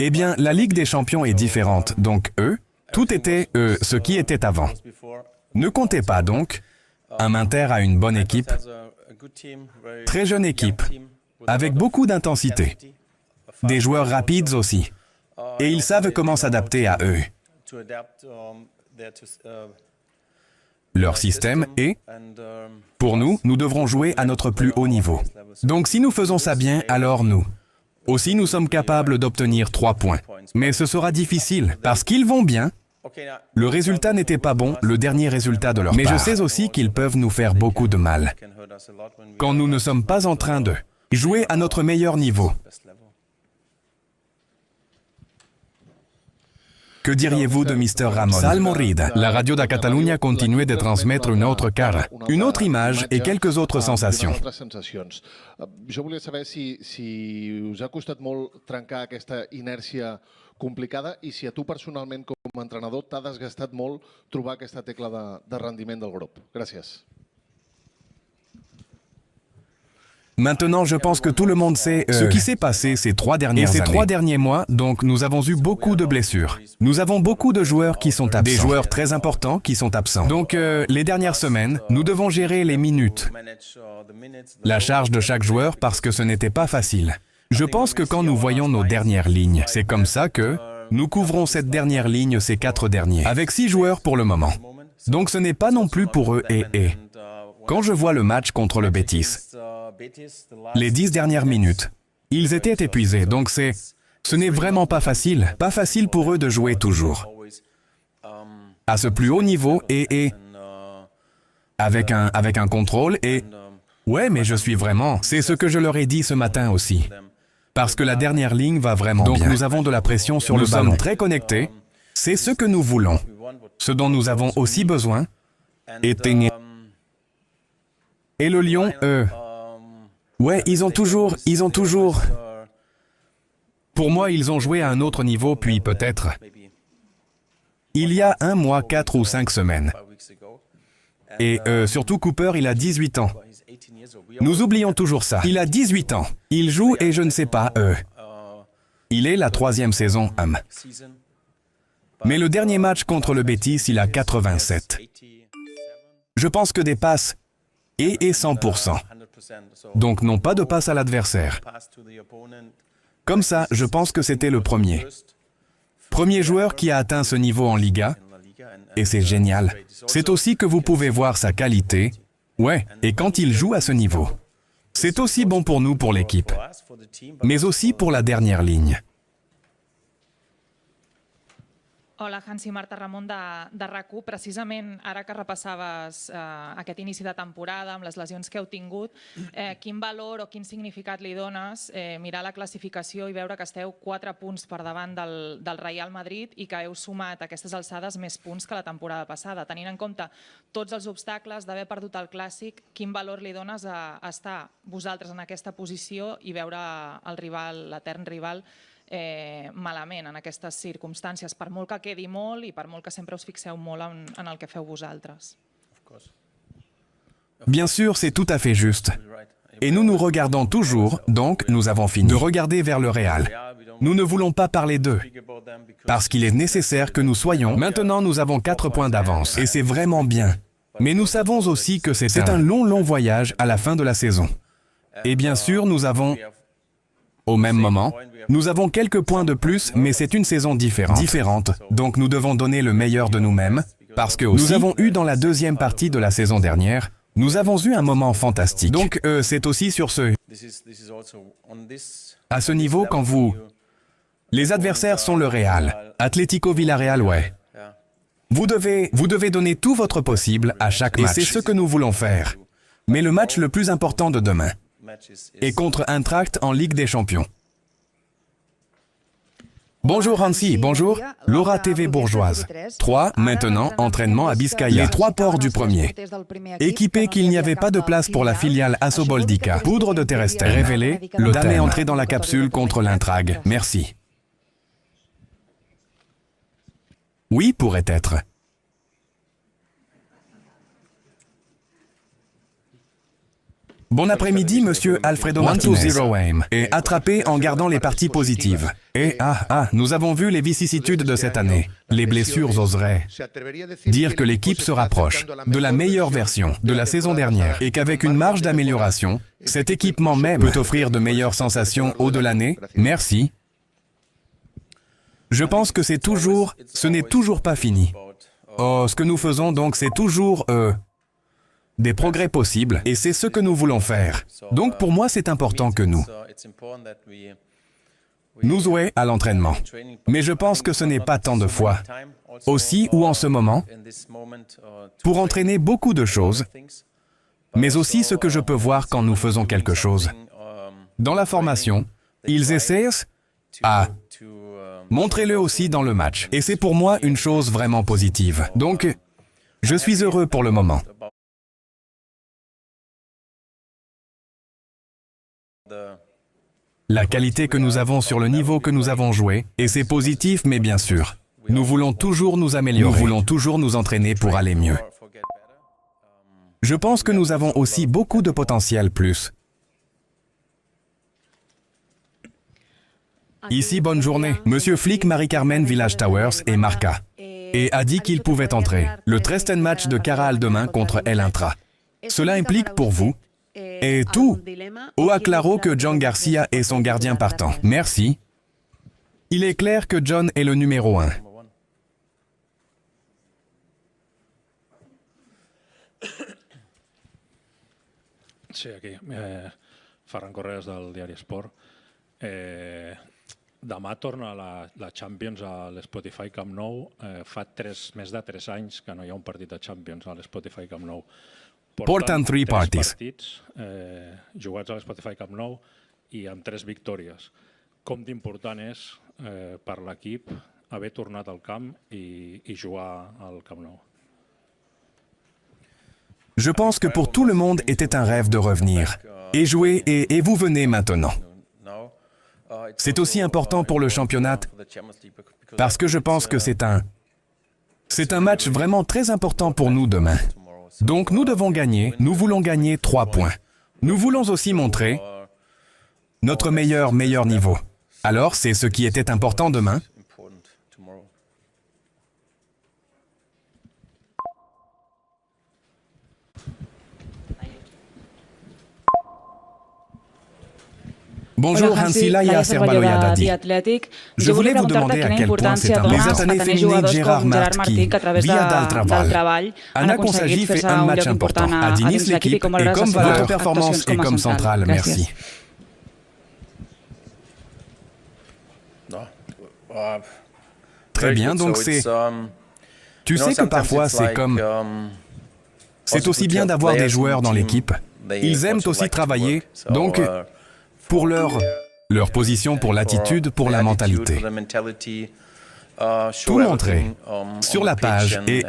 Eh bien, la Ligue des Champions est différente, donc tout était ce qui était avant. Ne comptez pas donc, Inter a une bonne équipe, très jeune équipe, avec beaucoup d'intensité, des joueurs rapides aussi, et ils savent comment s'adapter à eux. Leur système est, pour nous, nous devrons jouer à notre plus haut niveau. Donc si nous faisons ça bien, alors nous. Aussi, nous sommes capables d'obtenir 3 points. Mais ce sera difficile, parce qu'ils vont bien. Le résultat n'était pas bon, le dernier résultat de leur part. Mais je sais aussi qu'ils peuvent nous faire beaucoup de mal. Quand nous ne sommes pas en train de jouer à notre meilleur niveau. Que diriez-vous de Mr. Ramon? Salmo Rida. La radio de Catalunya continue de transmettre une autre cara, une autre image et quelques autres sensations. Jo volia saber si us ha costat molt trencar aquesta inèrcia complicada i si a tu personalment com a entrenador t'ha desgastat molt trobar aquesta tecla de rendiment del grup. Gràcies. Maintenant, je pense que tout le monde sait ce qui s'est passé ces 3 dernières années. Et ces 3 derniers mois, donc, nous avons eu beaucoup de blessures. Nous avons beaucoup de joueurs qui sont absents. Des joueurs très importants qui sont absents. Donc, les dernières semaines, nous devons gérer les minutes, la charge de chaque joueur parce que ce n'était pas facile. Je pense que quand nous voyons nos dernières lignes, c'est comme ça que nous couvrons cette dernière ligne, ces 4 derniers, avec 6 joueurs pour le moment. Donc, ce n'est pas non plus pour eux et. Quand je vois le match contre le Betis, les 10 dernières minutes, ils étaient épuisés, donc ce n'est vraiment pas facile pour eux de jouer toujours. À ce plus haut niveau et avec un contrôle et... Ouais, mais je suis vraiment... C'est ce que je leur ai dit ce matin aussi. Parce que la dernière ligne va vraiment bien. Donc nous avons de la pression sur le ballon. Nous sommes très connectés. C'est ce que nous voulons. Ce dont nous avons aussi besoin. Et le Lyon, ouais, ils ont toujours... Pour moi, ils ont joué à un autre niveau, puis peut-être... Il y a 1 mois, 4 ou 5 semaines. Et surtout Cooper, il a 18 ans. Nous oublions toujours ça. Il a 18 ans. Il joue et je ne sais pas, il est la 3e saison, Mais le dernier match contre le Betis, il a 87. Je pense que des passes... et 100%. Donc non pas de passe à l'adversaire. Comme ça, je pense que c'était le premier. Premier joueur qui a atteint ce niveau en Liga. Et c'est génial. C'est aussi que vous pouvez voir sa qualité. Ouais, et quand il joue à ce niveau. C'est aussi bon pour nous, pour l'équipe. Mais aussi pour la dernière ligne. Hola, Hansi, Marta Ramon de RAC1. Precisament, ara que repassaves aquest inici de temporada amb les lesions que heu tingut, quin valor o quin significat li dones mirar la classificació i veure que esteu 4 punts per davant del Real Madrid i que heu sumat a aquestes alçades més punts que la temporada passada? Tenint en compte tots els obstacles d'haver perdut el Clàssic, quin valor li dones a estar vosaltres en aquesta posició i veure el rival, l'etern rival, malament en aquestes circumstàncies, per molt que quedi molt i per molt que sempre us fixeu molt en el que feu vosaltres. Bien sûr, c'est tout à fait juste. Et nous nous regardons toujours, donc nous avons fini de regarder vers le Real. Nous ne voulons pas parler d'eux, parce qu'il est nécessaire que nous soyons... Maintenant, nous avons 4 points d'avance, et c'est vraiment bien. Mais nous savons aussi que c'est un long voyage à la fin de la saison. Et bien sûr, nous avons... Au même moment, nous avons quelques points de plus, mais c'est une saison différente. Donc nous devons donner le meilleur de nous-mêmes, parce que aussi, nous avons eu dans la 2e partie de la saison dernière, nous avons eu un moment fantastique. Donc c'est aussi sur à ce niveau quand vous... Les adversaires sont le Real, Atlético Villarreal, ouais. Vous devez donner tout votre possible à chaque match. Et c'est ce que nous voulons faire. Mais le match le plus important de demain est contre Eintracht en Ligue des Champions. Bonjour Hansi, bonjour. Laura TV Bourgeoise. 3, maintenant, entraînement à Biscaya. Les 3 ports du premier. Équipé qu'il n'y avait pas de place pour la filiale Assoboldica. Poudre de Terrestre. Révélé, le dame est entré dans la capsule contre l'Intrag. Merci. Oui, pourrait être. Bon après-midi, monsieur Alfredo Martinez. 1-0 aim. Et attrapé en gardant les parties positives. Et nous avons vu les vicissitudes de cette année. Les blessures oseraient dire que l'équipe se rapproche de la meilleure version de la saison dernière et qu'avec une marge d'amélioration, cet équipement même peut offrir de meilleures sensations au de l'année. Merci. Je pense que ce n'est toujours pas fini. Oh, ce que nous faisons donc, c'est toujours des progrès possibles, et c'est ce que nous voulons faire. Donc pour moi, c'est important que nous jouions à l'entraînement. Mais je pense que ce n'est pas tant de fois, aussi ou en ce moment, pour entraîner beaucoup de choses, mais aussi ce que je peux voir quand nous faisons quelque chose. Dans la formation, ils essaient montrez-le aussi dans le match. Et c'est pour moi une chose vraiment positive. Donc, je suis heureux pour le moment. La qualité que nous avons sur le niveau que nous avons joué, et c'est positif, mais bien sûr, nous voulons toujours nous améliorer. Nous voulons toujours nous entraîner pour aller mieux. Je pense que nous avons aussi beaucoup de potentiel plus. Ici, bonne journée. Monsieur Flick, Marie-Carmen, Village Towers et Marca. Et a dit qu'il pouvait entrer. Le Tresten match de Caral demain contre El Intra. Cela implique pour vous et tout. Claro que John Garcia est son gardien partant. Merci. Il est clair que John est le numéro 1. Sí, aquí. Ferran Correas del diari Esport. Demà torna la Champions a l'Spotify Camp Nou. Fa més de 3 anys que no hi ha un partit de Champions a l'Spotify Camp Nou. Porten 3 parties. Partits jugats a l'Spotify Camp Nou i amb 3 victòries. Com d'important és per l'equip haver tornat al camp i jugar al Camp Nou? Je pense que pour tout le monde était un rêve de revenir et jouer et vous venez maintenant. C'est aussi important pour le championnat parce que je pense que c'est un match vraiment très important pour nous demain. Donc nous devons gagner, nous voulons gagner 3 points. Nous voulons aussi montrer notre meilleur niveau. Alors c'est ce qui était important demain. Bonjour, Hansi Laia Cerbaloia Dadi. Je voulais vous demander à quel point c'est important. Les Atanés féminins Gérard Martki, via Daltraval, han aconseguit fer un match important. A dins l'équipe et comme votre performance est comme centrale. Merci. Très bien, donc c'est... Tu sais que parfois c'est comme... C'est aussi bien d'avoir des joueurs dans l'équipe. Ils aiment aussi travailler, donc... pour leur position, pour l'attitude, pour la mentalité. Tout montrer sur la page et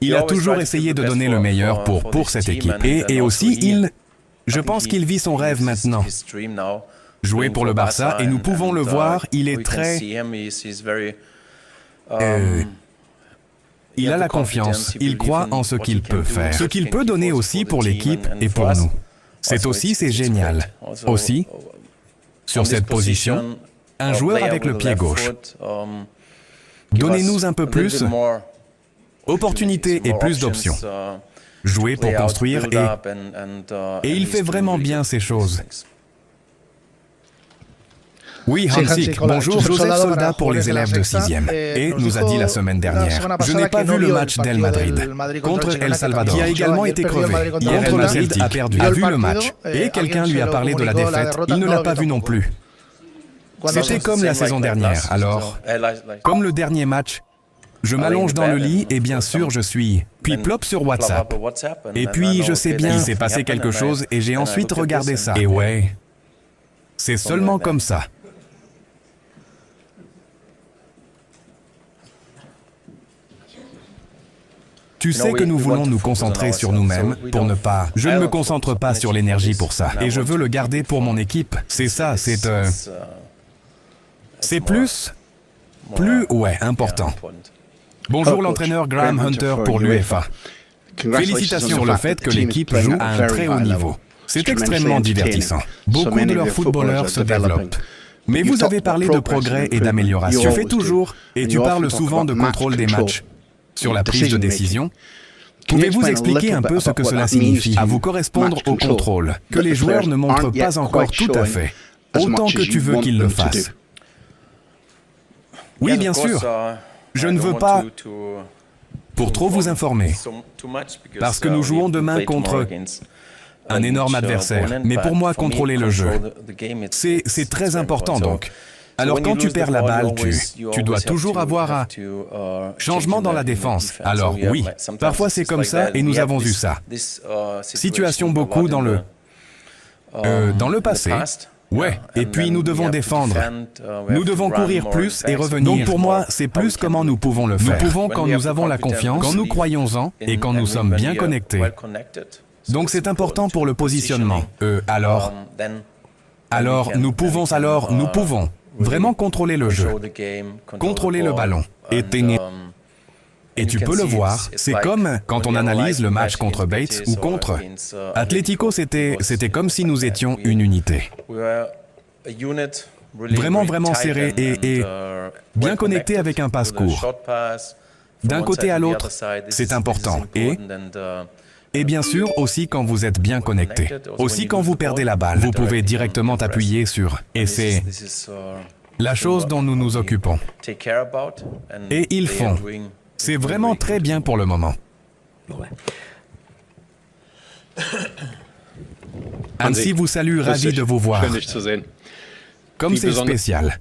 il a toujours essayé de donner le meilleur pour cette équipe. Et aussi, je pense qu'il vit son rêve maintenant. Jouer pour le Barça et nous pouvons le voir, il est très... il a la confiance, il croit en ce qu'il peut faire. Ce qu'il peut donner aussi pour l'équipe et pour nous. C'est génial. Aussi, sur cette position, un joueur avec le pied gauche. Donnez-nous un peu plus d'opportunités et plus d'options. Jouer pour construire et il fait vraiment bien ces choses. Oui, Hansik, bonjour, Joseph Soldat pour les élèves de 6e. Et nous a dit la semaine dernière, je n'ai pas vu le match d'El Madrid contre El Salvador, qui a également été crevé. Hier, El Madrid a perdu, a vu le match, et quelqu'un lui a parlé de la défaite, il ne l'a pas vu non plus. C'était comme la saison dernière, alors, comme le dernier match, je m'allonge dans le lit et bien sûr je suis, puis plop sur WhatsApp. Et puis je sais bien, il s'est passé quelque chose et j'ai ensuite regardé ça. Et ouais, c'est seulement comme ça. Tu sais que nous voulons nous concentrer sur nous-mêmes pour ne pas... Je ne me concentre pas sur l'énergie pour ça. Et je veux le garder pour mon équipe. C'est ça, c'est plus, important. Bonjour l'entraîneur Graham Hunter pour l'UEFA. Félicitations sur le fait que l'équipe joue à un très haut niveau. C'est extrêmement divertissant. Beaucoup de leurs footballeurs se développent. Mais vous avez parlé de progrès et d'amélioration. Tu fais toujours, et tu parles souvent de contrôle des matchs. Sur la prise de décision, pouvez-vous expliquer un peu ce que cela signifie, à vous correspondre au contrôle, que les joueurs ne montrent pas encore tout à fait, autant que tu veux qu'ils le fassent? Oui, bien sûr. Je ne veux pas, pour trop vous informer, parce que nous jouons demain contre un énorme adversaire. Mais pour moi, contrôler le jeu, c'est très important donc. Alors quand tu perds la balle, tu dois toujours avoir un changement dans la défense. Alors oui, parfois c'est comme ça et nous avons vu ça. Situation beaucoup dans le passé. Ouais, et puis nous devons défendre. Nous devons courir plus et revenir. Donc pour moi, c'est plus comment nous pouvons le faire. Nous pouvons quand nous avons la confiance, quand nous croyons-en et quand nous sommes bien connectés. Donc c'est important pour le positionnement. Alors nous pouvons vraiment contrôler le jeu, contrôler le ballon. Et tu peux le voir, c'est comme quand on analyse le match contre Bates ou contre Atlético, c'était comme si nous étions une unité. Vraiment serré et bien connecté avec un passe court. D'un côté à l'autre, c'est important. Et bien sûr, aussi quand vous êtes bien connecté. Aussi quand vous perdez la balle, vous pouvez directement appuyer sur. Et c'est la chose dont nous nous occupons. Et ils font. C'est vraiment très bien pour le moment. Hansi vous salue, ravi de vous voir. Comme c'est spécial.